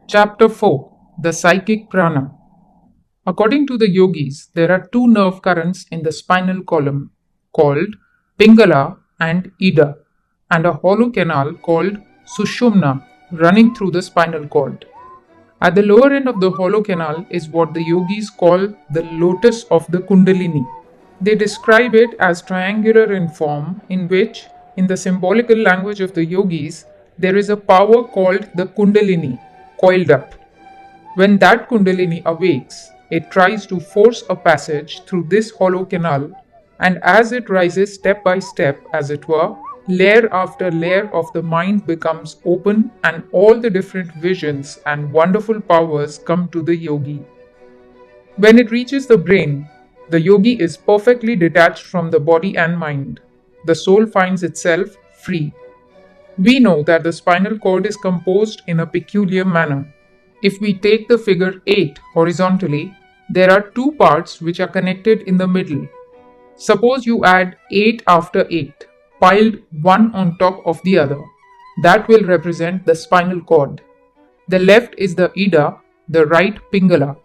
Chapter 4. The Psychic Prana. According to the yogis, there are two nerve currents in the spinal column called Pingala and Ida, and a hollow canal called Sushumna running through the spinal cord. At the lower end of the hollow canal is what the yogis call the lotus of the Kundalini. They describe it as triangular in form, in which, in the symbolical language of the yogis, there is a power called the Kundalini, coiled up. When that Kundalini awakes, it tries to force a passage through this hollow canal, and as it rises step by step, as it were, layer after layer of the mind becomes open, and all the different visions and wonderful powers come to the yogi. When it reaches the brain, the yogi is perfectly detached from the body and mind. The soul finds itself free. We know that the spinal cord is composed in a peculiar manner. If we take the figure 8 horizontally, there are two parts which are connected in the middle. Suppose you add 8 after 8, piled one on top of the other. That will represent the spinal cord. The left is the Ida, the right Pingala,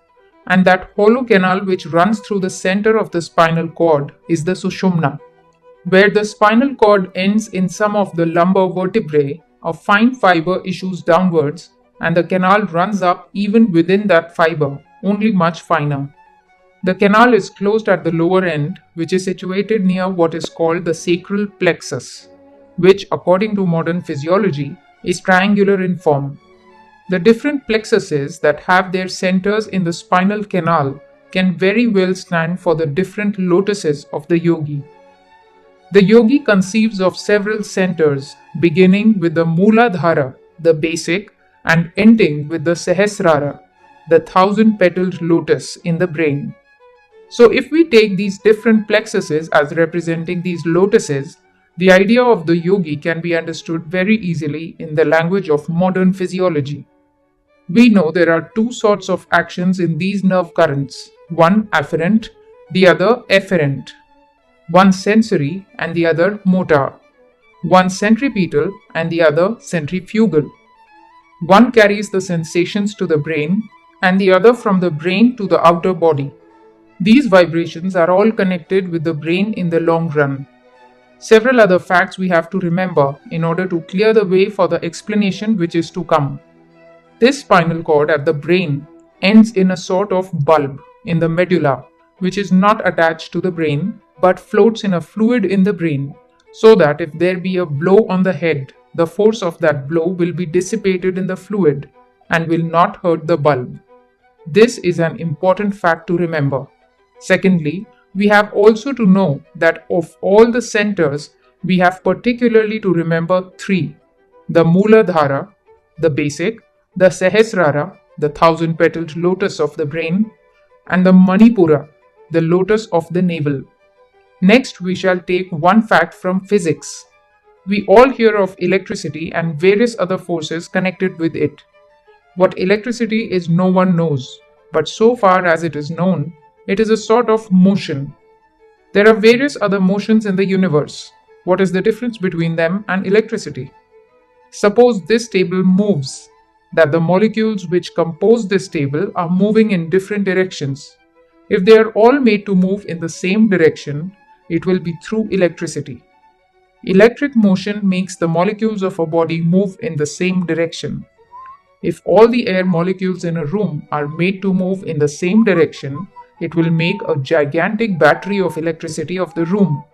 and that hollow canal which runs through the center of the spinal cord is the Sushumna. Where the spinal cord ends in some of the lumbar vertebrae, a fine fiber issues downwards, and the canal runs up even within that fiber, only much finer. The canal is closed at the lower end, which is situated near what is called the sacral plexus, which, according to modern physiology, is triangular in form. The different plexuses that have their centers in the spinal canal can very well stand for the different lotuses of the yogi. The yogi conceives of several centers, beginning with the Mooladhara, the basic, and ending with the Sahasrara, the 1,000-petaled lotus in the brain. So if we take these different plexuses as representing these lotuses, the idea of the yogi can be understood very easily in the language of modern physiology. We know there are two sorts of actions in these nerve currents, one afferent, the other efferent. One sensory and the other motor, one centripetal and the other centrifugal. One carries the sensations to the brain and the other from the brain to the outer body. These vibrations are all connected with the brain in the long run. Several other facts we have to remember in order to clear the way for the explanation which is to come. This spinal cord at the brain ends in a sort of bulb in the medulla, which is not attached to the brain, but floats in a fluid in the brain, so that if there be a blow on the head, the force of that blow will be dissipated in the fluid and will not hurt the bulb. This is an important fact to remember. Secondly, we have also to know that of all the centers, we have particularly to remember three: the Mooladhara, the basic, the Sahasrara, the 1,000-petaled lotus of the brain, and the Manipura, the lotus of the navel. Next, we shall take one fact from physics. We all hear of electricity and various other forces connected with it. What electricity is, no one knows, but so far as it is known, it is a sort of motion. There are various other motions in the universe. What is the difference between them and electricity? Suppose this table moves, that the molecules which compose this table are moving in different directions. If they are all made to move in the same direction, it will be through electricity. Electric motion makes the molecules of a body move in the same direction. If all the air molecules in a room are made to move in the same direction, it will make a gigantic battery of electricity of the room.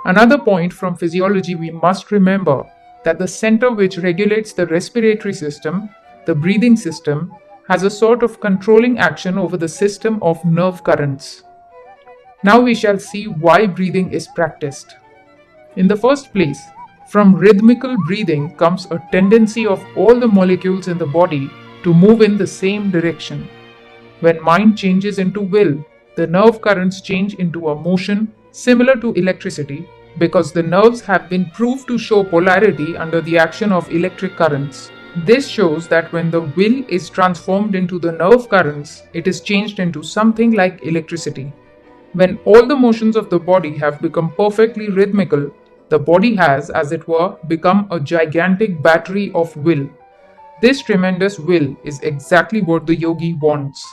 Another point from physiology we must remember that the center which regulates the respiratory system, the breathing system, has a sort of controlling action over the system of nerve currents. Now we shall see why breathing is practiced. In the first place, from rhythmical breathing comes a tendency of all the molecules in the body to move in the same direction. When mind changes into will, the nerve currents change into a motion similar to electricity, because the nerves have been proved to show polarity under the action of electric currents. This shows that when the will is transformed into the nerve currents, it is changed into something like electricity. When all the motions of the body have become perfectly rhythmical, the body has, as it were, become a gigantic battery of will. This tremendous will is exactly what the yogi wants.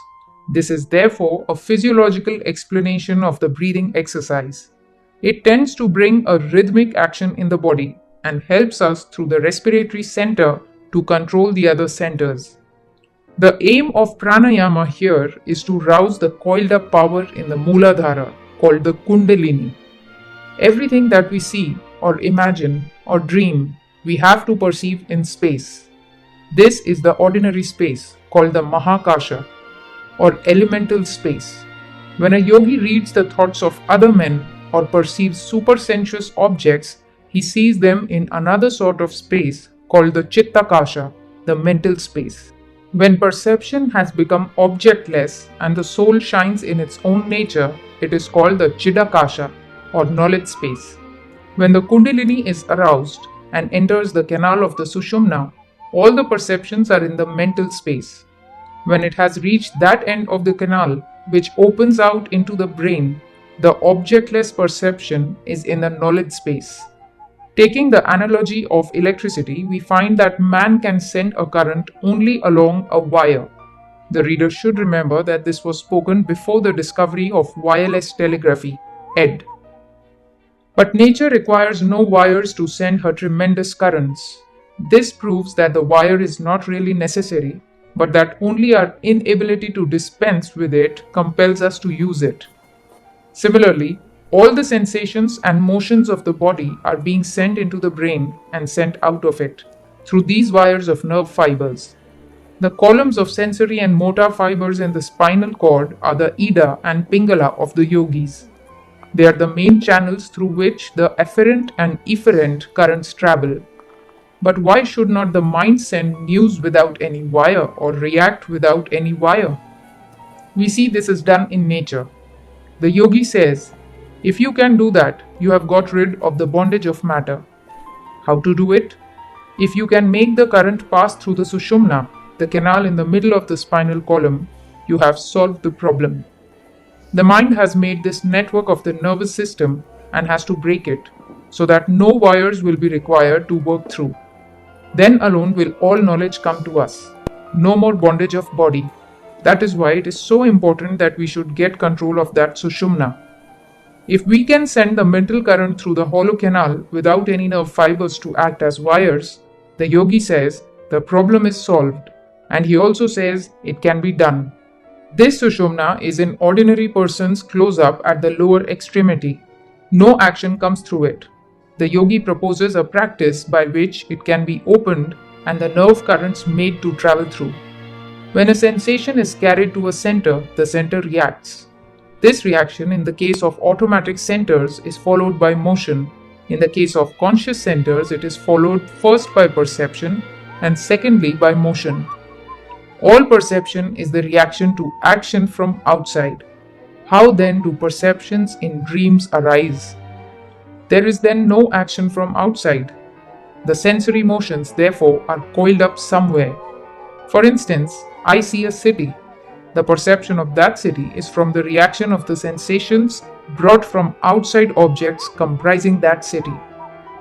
This is therefore a physiological explanation of the breathing exercise. It tends to bring a rhythmic action in the body and helps us through the respiratory center to control the other centers. The aim of pranayama here is to rouse the coiled up power in the Mooladhara called the Kundalini. Everything that we see or imagine or dream, we have to perceive in space. This is the ordinary space called the Mahakasha or elemental space. When a yogi reads the thoughts of other men or perceives supersensuous objects, he sees them in another sort of space called the Chittakasha, the mental space. When perception has become objectless and the soul shines in its own nature, it is called the Chidakasha or knowledge space. When the Kundalini is aroused and enters the canal of the Sushumna, all the perceptions are in the mental space. When it has reached that end of the canal, which opens out into the brain, the objectless perception is in the knowledge space. Taking the analogy of electricity, we find that man can send a current only along a wire. The reader should remember that this was spoken before the discovery of wireless telegraphy, ED. But nature requires no wires to send her tremendous currents. This proves that the wire is not really necessary, but that only our inability to dispense with it compels us to use it. Similarly, all the sensations and motions of the body are being sent into the brain and sent out of it through these wires of nerve fibers. The columns of sensory and motor fibers in the spinal cord are the Ida and Pingala of the yogis. They are the main channels through which the afferent and efferent currents travel. But why should not the mind send news without any wire or react without any wire? We see this is done in nature. The yogi says, if you can do that, you have got rid of the bondage of matter. How to do it? If you can make the current pass through the Sushumna, the canal in the middle of the spinal column, you have solved the problem. The mind has made this network of the nervous system and has to break it, so that no wires will be required to work through. Then alone will all knowledge come to us. No more bondage of body. That is why it is so important that we should get control of that Sushumna. If we can send the mental current through the hollow canal without any nerve fibers to act as wires, the yogi says the problem is solved, and he also says it can be done. This Sushumna is an ordinary person's close-up at the lower extremity. No action comes through it. The yogi proposes a practice by which it can be opened and the nerve currents made to travel through. When a sensation is carried to a center, the center reacts. This reaction in the case of automatic centers is followed by motion. In the case of conscious centers, it is followed first by perception and secondly by motion. All perception is the reaction to action from outside. How then do perceptions in dreams arise? There is then no action from outside. The sensory motions, therefore, are coiled up somewhere. For instance, I see a city. The perception of that city is from the reaction of the sensations brought from outside objects comprising that city.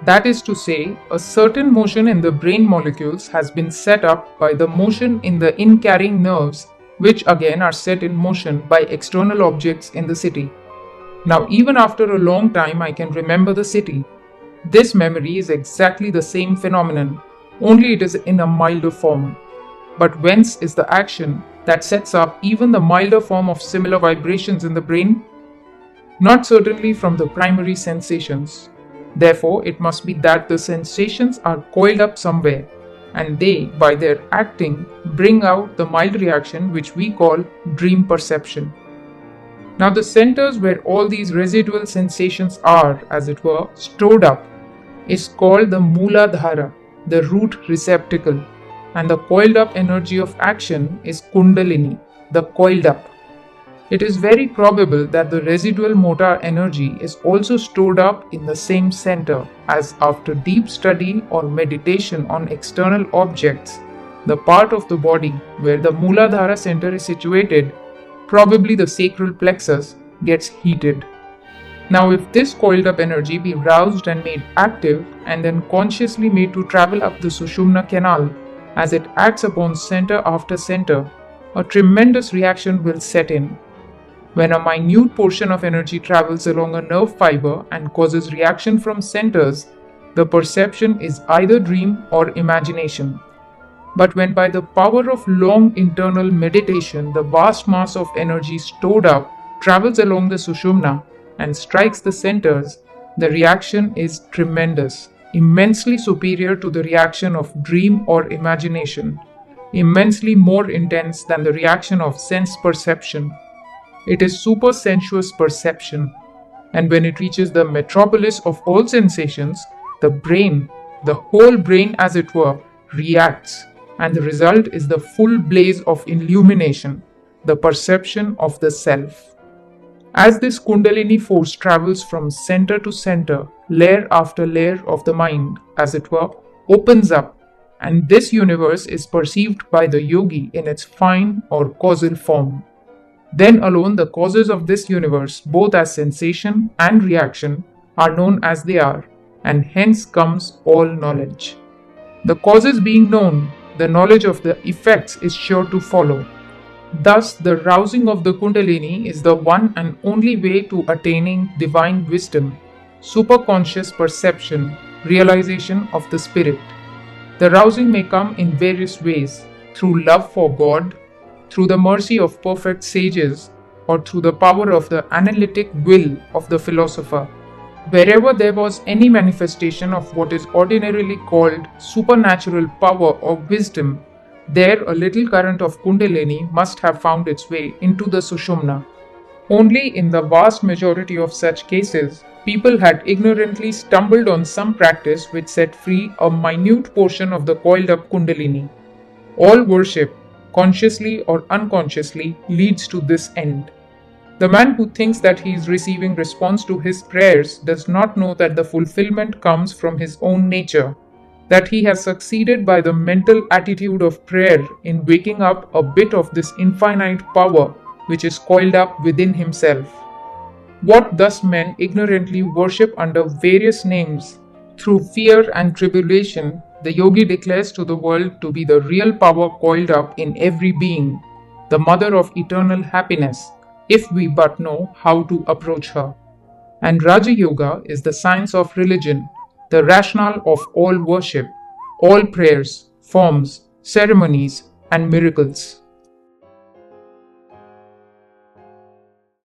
That is to say, a certain motion in the brain molecules has been set up by the motion in the in-carrying nerves, which again are set in motion by external objects in the city. Now, even after a long time, I can remember the city. This memory is exactly the same phenomenon, only it is in a milder form. But whence is the action that sets up even the milder form of similar vibrations in the brain? Not certainly from the primary sensations. Therefore, it must be that the sensations are coiled up somewhere, and they, by their acting, bring out the mild reaction which we call dream perception. Now, the centers where all these residual sensations are, as it were, stored up, is called the Mooladhara, the root receptacle, and the coiled up energy of action is Kundalini, the coiled up. It is very probable that the residual motor energy is also stored up in the same center, as after deep study or meditation on external objects, the part of the body where the Mooladhara center is situated, probably the sacral plexus, gets heated. Now, if this coiled up energy be roused and made active and then consciously made to travel up the Sushumna canal as it acts upon center after center, a tremendous reaction will set in. When a minute portion of energy travels along a nerve fiber and causes reaction from centers, the perception is either dream or imagination. But when by the power of long internal meditation, the vast mass of energy stored up travels along the sushumna and strikes the centers, the reaction is tremendous, immensely superior to the reaction of dream or imagination, immensely more intense than the reaction of sense perception. It is supersensuous perception, and when it reaches the metropolis of all sensations, the brain, the whole brain as it were, reacts, and the result is the full blaze of illumination, the perception of the self. As this Kundalini force travels from center to center, layer after layer of the mind, as it were, opens up, and this universe is perceived by the yogi in its fine or causal form. Then alone the causes of this universe, both as sensation and reaction, are known as they are, and hence comes all knowledge. The causes being known, the knowledge of the effects is sure to follow. Thus, the rousing of the Kundalini is the one and only way to attaining divine wisdom, superconscious perception, realization of the spirit. The rousing may come in various ways, through love for God, through the mercy of perfect sages, or through the power of the analytic will of the philosopher. Wherever there was any manifestation of what is ordinarily called supernatural power or wisdom, there a little current of Kundalini must have found its way into the Sushumna. Only in the vast majority of such cases, people had ignorantly stumbled on some practice which set free a minute portion of the coiled up Kundalini. All worship, consciously or unconsciously, leads to this end. The man who thinks that he is receiving response to his prayers does not know that the fulfillment comes from his own nature, that he has succeeded by the mental attitude of prayer in waking up a bit of this infinite power which is coiled up within himself. What thus men ignorantly worship under various names, through fear and tribulation, the yogi declares to the world to be the real power coiled up in every being, the mother of eternal happiness, if we but know how to approach her. And Raja Yoga is the science of religion, the rationale of all worship, all prayers, forms, ceremonies, and miracles.